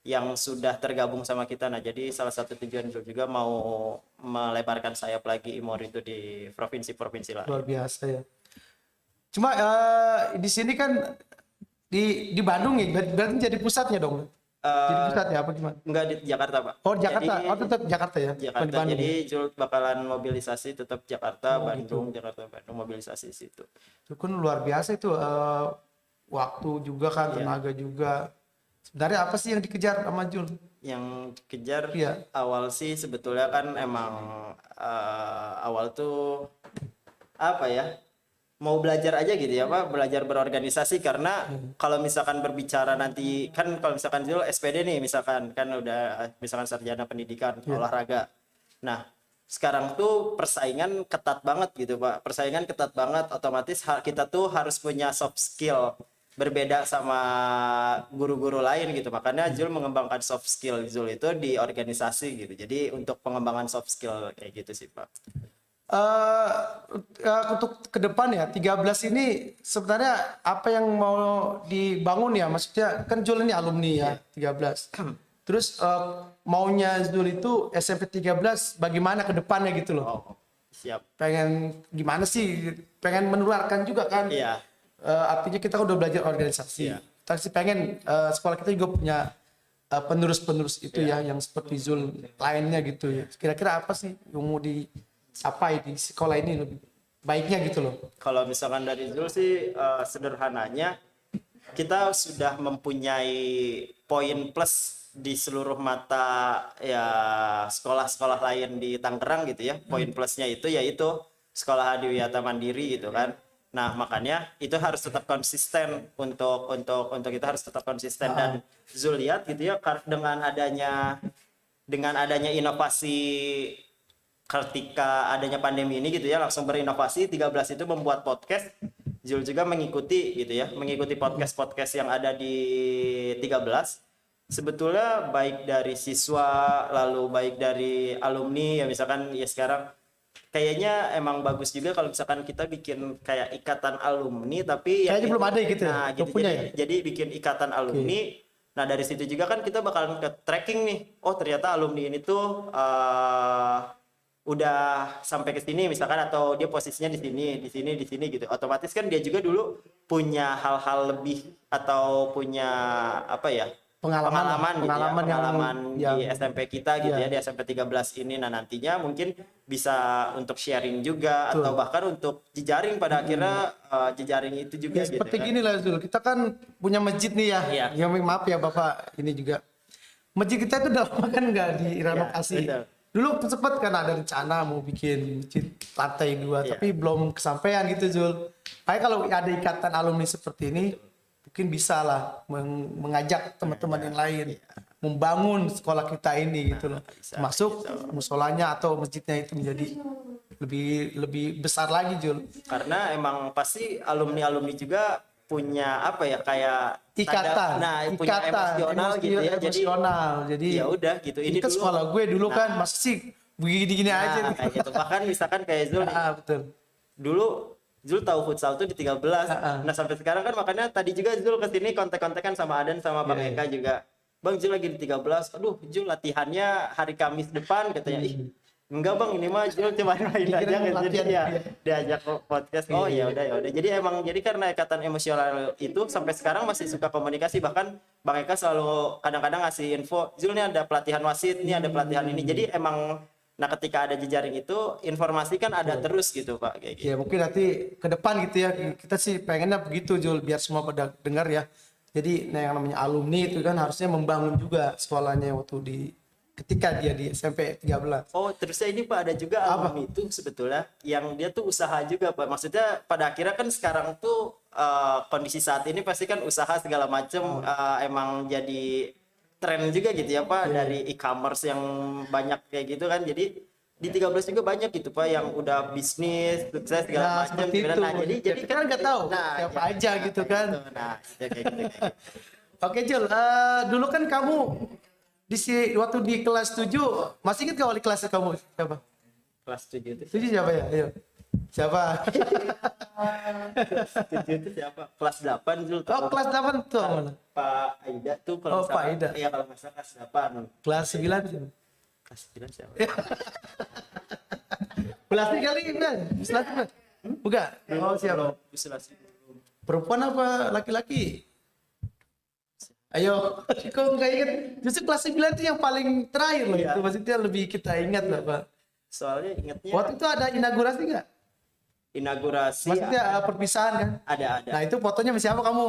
yang sudah tergabung sama kita. Nah, jadi salah satu tujuan Zul juga mau melebarkan sayap lagi IMOR itu di provinsi-provinsi lain. Luar biasa ya. Cuma di sini kan di Bandung ya, berarti jadi pusatnya dong. Jadi pusatnya apa gimana? Enggak, di Jakarta Pak. Oh Jakarta, Jadi, tetap Jakarta ya. Jakarta. Bandung, Jadi ya? Zul bakalan mobilisasi tetap Jakarta, Bandung, gitu. Jakarta, Bandung, mobilisasi situ. Itu kan luar biasa itu, waktu juga kan, tenaga juga. Sebenarnya apa sih yang dikejar sama Jul? Yang kejar Iya. awal sih sebetulnya kan emang awal tuh apa ya, mau belajar aja gitu ya Pak, belajar berorganisasi. Karena kalau misalkan berbicara nanti kan, kalau misalkan Zul SPD nih misalkan kan udah misalkan sarjana pendidikan olahraga. Nah, sekarang tuh persaingan ketat banget gitu Pak, persaingan ketat banget, otomatis kita tuh harus punya soft skill berbeda sama guru-guru lain gitu. Makanya Zul mengembangkan soft skill Zul itu di organisasi gitu. Jadi untuk pengembangan soft skill kayak gitu sih Pak. Untuk ke depan ya, 13 ini sebenarnya apa yang mau dibangun ya? Maksudnya kan Jul ini alumni ya, 13. Terus maunya Zul itu SMP 13 bagaimana ke depannya gitu loh. Oh, siap. Pengen gimana sih? Pengen menularkan juga kan? Iya. Artinya kita udah belajar organisasi. Iya. Tapi sih pengen sekolah kita juga punya penerus-penerus itu ya, yang seperti Zul lainnya gitu ya. Kira-kira apa sih yang mau apa di sekolah ini lebih baiknya gitu loh? Kalau misalkan dari Zul sih sederhananya kita sudah mempunyai poin plus di seluruh mata ya sekolah-sekolah lain di Tangerang gitu ya. Poin plusnya itu yaitu sekolah Adiwiyata Mandiri gitu kan. Nah, makanya itu harus tetap konsisten untuk itu harus tetap konsisten dan Zul lihat gitu ya dengan adanya inovasi ketika adanya pandemi ini gitu ya langsung berinovasi 13 itu membuat podcast. Zul juga mengikuti gitu ya, mengikuti podcast-podcast yang ada di 13. Sebetulnya baik dari siswa lalu baik dari alumni ya misalkan ya sekarang kayaknya emang bagus juga kalau misalkan kita bikin kayak ikatan alumni tapi ya Kayaknya belum ada gitu ya? nah Belum gitu punya jadi bikin ikatan alumni. Nah dari situ juga kan kita bakalan ke tracking nih, oh ternyata alumni ini tuh udah sampai ke sini misalkan atau dia posisinya di sini gitu. Otomatis kan dia juga dulu punya hal-hal lebih atau punya apa ya? Pengalaman yang di SMP kita gitu ya di SMP 13 ini. Nah nantinya mungkin bisa untuk sharing juga atau bahkan untuk jejaring pada akhirnya jejaring itu juga ya, gitu seperti kan. gini lah Zul, kita kan punya masjid nih ya. Iya. Ya maaf ya Bapak, ini juga masjid kita itu udah lama kan nggak direnovasi. Betul. Dulu sempat kan ada rencana mau bikin masjid lantai 2 tapi belum kesampaian gitu Zul. Kayak kalau ada ikatan alumni seperti ini mungkin bisa lah mengajak teman-teman yang lain membangun sekolah kita ini gitu loh. Termasuk musolanya atau masjidnya itu menjadi lebih besar lagi Jul. Karena emang pasti alumni juga punya apa ya kayak ikatan, punya emosional gitu ya. Jadi ya udah gitu. Ini dulu sekolah gue dulu kan masih sih begini-gini aja. Kayak gitu. Bahkan misalkan kayak Zul betul. Dulu Zul tahu futsal tuh di 13. Nah, sampai sekarang kan makanya tadi juga Zul kesini kontek-kontekan sama Adan sama Bang Eka juga. Bang Zul lagi di 13. Aduh, Zul latihannya hari Kamis depan katanya. Ih, enggak Bang, ini mah Zul cuma main aja jadi ya diajak podcast. Oh ya udah. Jadi emang karena ikatan emosional itu sampai sekarang masih suka komunikasi, bahkan Bang Eka selalu kadang-kadang ngasih info, Zul nih ada pelatihan wasit, nih ada pelatihan ini. Jadi emang nah ketika ada jejaring itu informasi kan ada terus gitu Pak kayak gitu. Ya mungkin nanti ke depan gitu ya kita sih pengennya begitu Jul biar semua pada dengar ya. Jadi yang namanya alumni itu kan harusnya membangun juga sekolahnya waktu ketika dia di SMP 13. Oh terusnya ini Pak ada juga alumni itu sebetulnya yang dia tuh usaha juga Pak. Maksudnya pada akhirnya kan sekarang tuh kondisi saat ini pasti kan usaha segala macam emang jadi tren juga gitu ya Pak dari e-commerce yang banyak kayak gitu kan. Jadi di 13 juga banyak gitu Pak yang udah bisnis sukses segala macam gitu. Nah, jadi kan nggak tahu siapa aja gitu kan. Nah, kayak gitu. Oke Jul, dulu kan kamu waktu di kelas 7 masih ingat gak wali kelas kamu siapa? Kelas 7 itu. 7 siapa ya? Ayo. Siapa? Itu siapa? Kelas 8 Zul. Oh, kelas 8 tuh mana? Pak Aida tuh kalau Pak Aida. Iya kalau nggak salah kelas 8. Kelas 9 siapa? Kelas 9 siapa? Belasnya kali kan? Belasnya kan? Bukan? Oh siapa? Perempuan apa laki-laki? Ayo, kok nggak ingat? Justru kelas 9 itu yang paling terakhir loh. Itu maksudnya lebih kita ingat lah Pak. Soalnya ingatnya. Waktu itu ada inaugurasi nggak? Inaugurasi. Maksudnya perpisahan kan? Ada. Nah itu fotonya sama siapa kamu?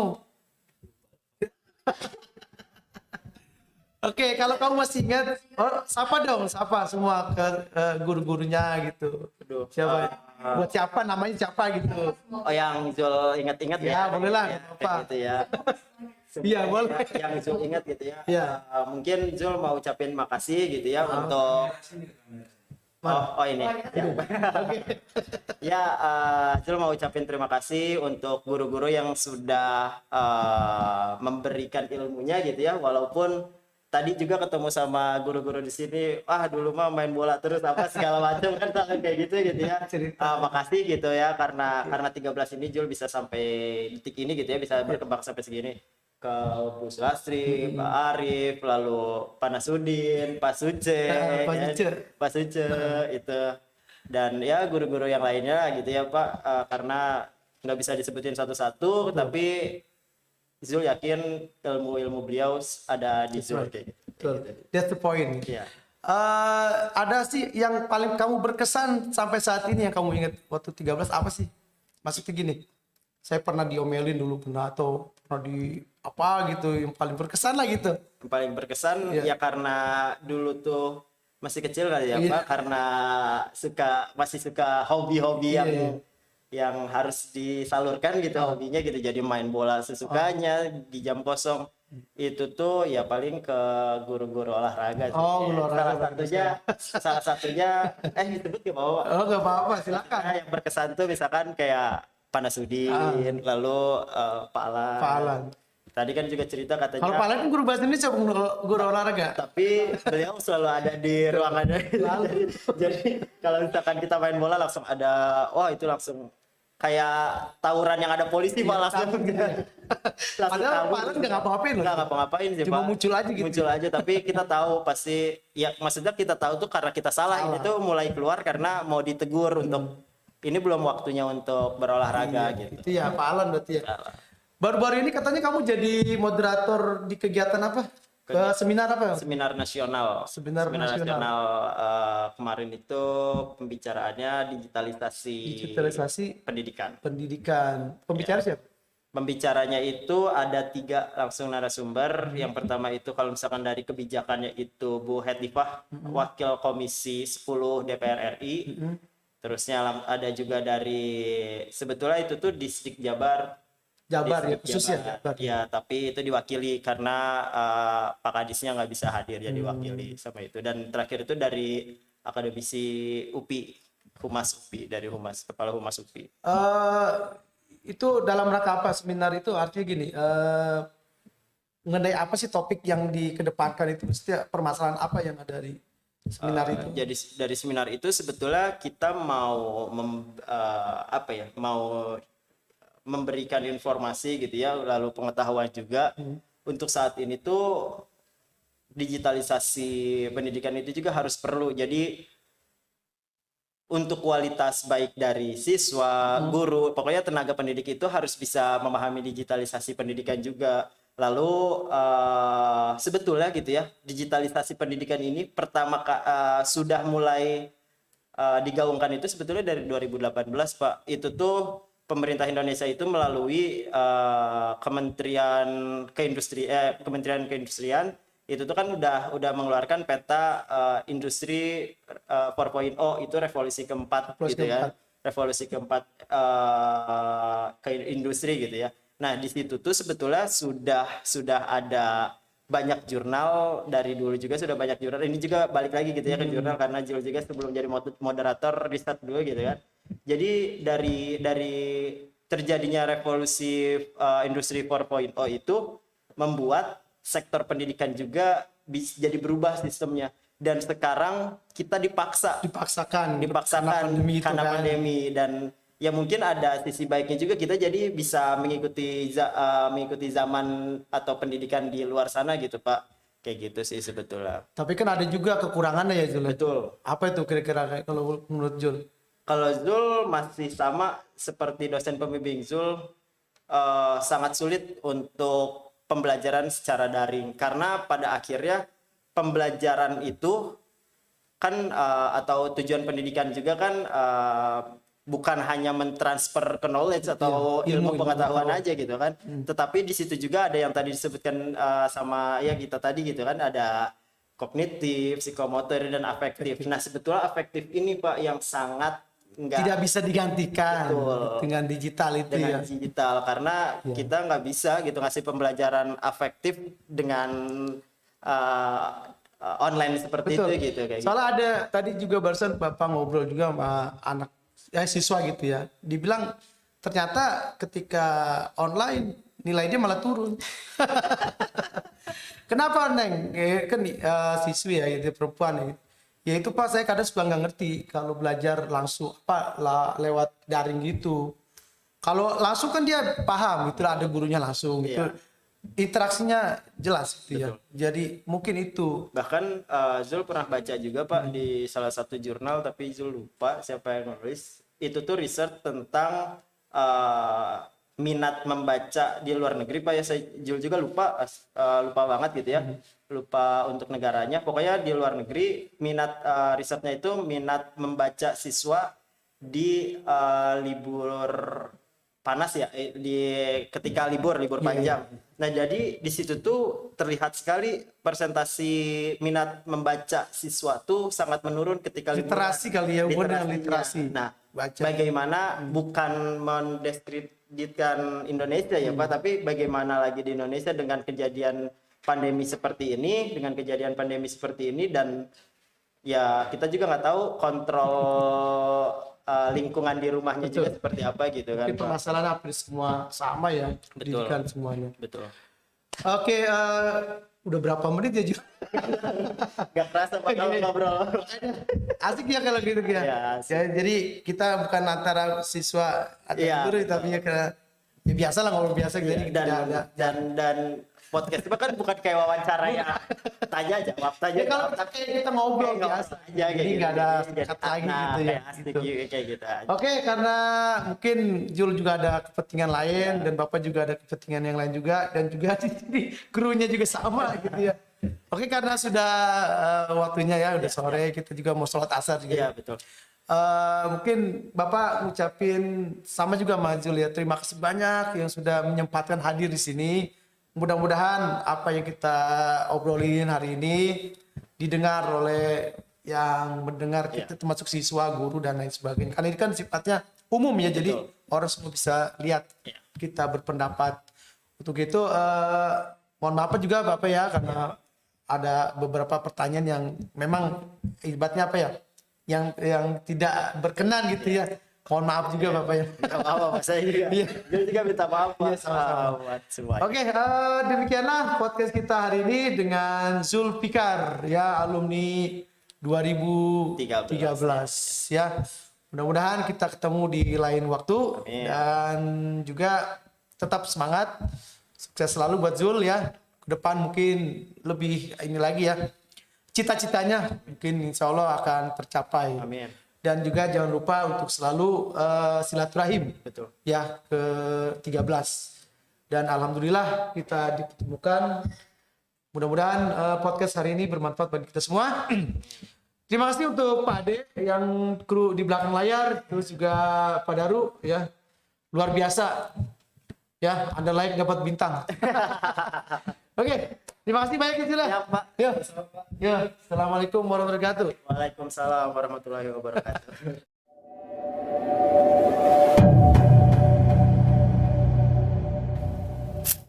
Oke, kalau kamu masih ingat, sapa semua ke guru-gurunya gitu. Aduh, siapa? Buat siapa namanya siapa gitu? Oh yang Zul ingat-ingat ya? Ya boleh lah, apa? Gitu ya. Iya boleh. Yang Zul ingat gitu ya. Iya. Mungkin Zul mau ucapin makasih gitu ya untuk. Oh ini. Ya, Zul mau ucapin terima kasih untuk guru-guru yang sudah memberikan ilmunya gitu ya, walaupun tadi juga ketemu sama guru-guru di sini, dulu mah main bola terus apa segala macam kan kayak gitu ya. Makasih gitu ya karena 13 ini Jul bisa sampai detik ini gitu ya, bisa berkembang sampai segini. Ke Bu Sulastri, Pak Arif, lalu Pak Nasudin, Pak Suce, Pak Suce itu, dan ya guru-guru yang lainnya gitu ya Pak, karena nggak bisa disebutin satu-satu, tapi Zul yakin ilmu beliau ada di Zul kayak gitu. That's the point. Yeah. Ada sih yang paling kamu berkesan sampai saat ini yang kamu ingat waktu 13 apa sih? Maksudnya gini, saya pernah diomelin dulu atau pernah apa gitu yang paling berkesan lah gitu? Yang paling berkesan Iya. ya karena dulu tuh masih kecil kali ya Iya. Pak, karena masih suka hobi-hobi Iya, yang iya. harus disalurkan gitu hobinya gitu, jadi main bola sesukanya di jam kosong itu tuh ya paling ke guru-guru olahraga sih. Oh, olahraga bagus ya. Salah satunya disebut ke bawah. Oh, nggak apa-apa, silakan. Nah, yang berkesan tuh misalkan kayak Panasudin, lalu Pak Alan. Pak Alan. Tadi kan juga cerita katanya. Kalau Pak Alan kan guru bahasa Indonesia, bukan guru olahraga. Tapi beliau selalu ada di ruangannya. Jadi kalau misalkan kita main bola langsung ada, wah itu langsung kayak tawuran yang ada polisi Pak, langsung. Padahal Pak Alan nggak ngapa-ngapain loh. Nggak ngapa-ngapain sih Cuma Pak. muncul aja gitu. Muncul aja, tapi kita tahu pasti, ya maksudnya kita tahu tuh karena kita salah. Ini tuh mulai keluar karena mau ditegur untuk ini belum waktunya untuk berolahraga gitu. Itu ya Pak Alan berarti ya. Baru-baru ini katanya kamu jadi moderator di kegiatan apa? Ke seminar apa? Seminar nasional. Seminar nasional. Kemarin itu pembicaraannya digitalisasi Pendidikan. Ya. Pembicara siapa? Pembicaranya itu ada 3 langsung narasumber. Yang pertama itu kalau misalkan dari kebijakannya itu Bu Hetifah, Wakil Komisi 10 DPR RI. Terusnya ada juga dari, sebetulnya itu tuh Distrik Jabar ya, Distrik khususnya Jabar. Ya, tapi itu diwakili karena Pak Kadisnya nggak bisa hadir, ya diwakili sama itu. Dan terakhir itu dari akademisi UPI, Kepala Humas UPI. Itu dalam rangka apa seminar itu? Artinya gini, mengenai apa sih topik yang dikedepankan itu? Setiap permasalahan apa yang ada di seminar itu? Jadi dari seminar itu sebetulnya kita mau mau memberikan informasi gitu ya, lalu pengetahuan juga. Untuk saat ini tuh digitalisasi pendidikan itu juga harus perlu. Jadi untuk kualitas baik dari siswa, guru, pokoknya tenaga pendidik itu harus bisa memahami digitalisasi pendidikan juga. Lalu sebetulnya gitu ya, digitalisasi pendidikan ini sudah mulai digaungkan itu sebetulnya dari 2018 Pak. Itu tuh pemerintah Indonesia itu melalui Kementerian Keindustrian itu tuh kan udah mengeluarkan peta industri 4.0, itu revolusi keempat gitu ya. Revolusi keempat ke industri gitu ya. Nah, di situ tuh sebetulnya sudah ada banyak jurnal, dari dulu juga sudah banyak jurnal. Ini juga balik lagi gitu ya ke jurnal, karena Jul juga sebelum jadi moderator riset dulu gitu kan. Jadi dari terjadinya revolusi industri 4.0 itu membuat sektor pendidikan juga jadi berubah sistemnya. Dan sekarang kita dipaksakan karena pandemi. Dan ya mungkin ada sisi baiknya juga, kita jadi bisa mengikuti zaman atau pendidikan di luar sana gitu Pak. Kayak gitu sih sebetulnya. Tapi kan ada juga kekurangannya ya Zul. Betul. Apa itu kira-kira kalau menurut Zul? Kalau Zul masih sama seperti dosen pembimbing Zul, sangat sulit untuk pembelajaran secara daring, karena pada akhirnya pembelajaran itu kan atau tujuan pendidikan juga kan bukan hanya mentransfer ke knowledge atau ilmu pengetahuan aja gitu kan, tetapi di situ juga ada yang tadi disebutkan sama ya kita tadi gitu kan, ada kognitif, psikomotor, dan afektif. Nah sebetulnya afektif ini Pak yang sangat tidak bisa digantikan dengan digital itu dengan digital, karena kita nggak bisa gitu ngasih pembelajaran afektif dengan online seperti itu gitu kayak. Soalnya ada tadi juga barusan Bapak ngobrol juga sama anak siswa gitu ya, dibilang ternyata ketika online nilainya malah turun. Kenapa Neng? Kan siswi ya, itu perempuan gitu. Ya itu Pak, saya kadang suka nggak ngerti kalau belajar langsung lewat daring gitu. Kalau langsung kan dia paham, itu ada gurunya langsung gitu. Interaksinya jelas gitu ya. Jadi mungkin itu. Bahkan Zul pernah baca juga Pak di salah satu jurnal, tapi Zul lupa siapa yang nulis. Itu tuh research tentang minat membaca di luar negeri Pak ya. Zul juga lupa banget gitu ya. Lupa untuk negaranya. Pokoknya di luar negeri minat risetnya itu minat membaca siswa di libur panas ya di ketika libur panjang. Nah, jadi di situ tuh terlihat sekali persentasi minat membaca siswa tuh sangat menurun ketika libur. Literasi kali ya, hubungan dengan literasi. Nah, Baca. bagaimana bukan mendiskreditkan Indonesia ya Pak, tapi bagaimana lagi di Indonesia dengan kejadian pandemi seperti ini, dan ya kita juga nggak tahu kontrol lingkungan di rumahnya juga seperti apa gitu kan. Tapi permasalahan hampir semua sama ya, pendidikan semuanya. Betul. Oke, udah berapa menit ya Jul? Gak kerasa Pak kalau ngobrol. Asik ya kalau gitu ya. Ya, jadi kita bukan antara siswa atau guru, tapi ya biasa lah ngobrol biasa gitu. Dan podcast itu kan bukan kayak wawancara ya, tanya jawab. Kalau kita ngobrol biasa aja, jadi nggak ada sekat lagi gitu ya. Kayak gitu. Oke, karena mungkin Jul juga ada kepentingan lain dan Bapak juga ada kepentingan yang lain juga, dan juga di krunya juga sama gitu ya. Oke, karena sudah waktunya ya, udah sore, kita juga mau sholat asar juga. Iya, betul. Mungkin Bapak ngucapin sama juga Mas Jul ya, terima kasih banyak yang sudah menyempatkan hadir di sini. Mudah-mudahan apa yang kita obrolin hari ini didengar oleh yang mendengar kita, termasuk siswa, guru, dan lain sebagainya. Karena ini kan sifatnya umum ya, jadi orang semua bisa lihat kita berpendapat. Untuk itu, mohon maaf juga Bapak ya, karena ada beberapa pertanyaan yang memang ibaratnya apa ya, yang tidak berkenan gitu ya. Mohon maaf juga Bapak ya. Minta maaf Pak, saya juga. Dia juga minta maaf Pak. Sama-sama. Oke, demikianlah podcast kita hari ini dengan Zulfikar ya, alumni 2013 ya. Mudah-mudahan kita ketemu di lain waktu. Amin. Dan juga tetap semangat. Sukses selalu buat Zul ya. Ke depan mungkin lebih ini lagi ya. Cita-citanya mungkin insya Allah akan tercapai. Amin. Dan juga jangan lupa untuk selalu silaturahim. Betul. Ya, ke 13. Dan alhamdulillah kita ditemukan. Mudah-mudahan podcast hari ini bermanfaat bagi kita semua. Terima kasih untuk Pak Ade yang kru di belakang layar, terus juga Pak Daru ya. Luar biasa. Ya, Anda layak dapat bintang. Oke, terima kasih banyak ya Pak. Ya. Assalamualaikum warahmatullahi wabarakatuh. Waalaikumsalam warahmatullahi wabarakatuh.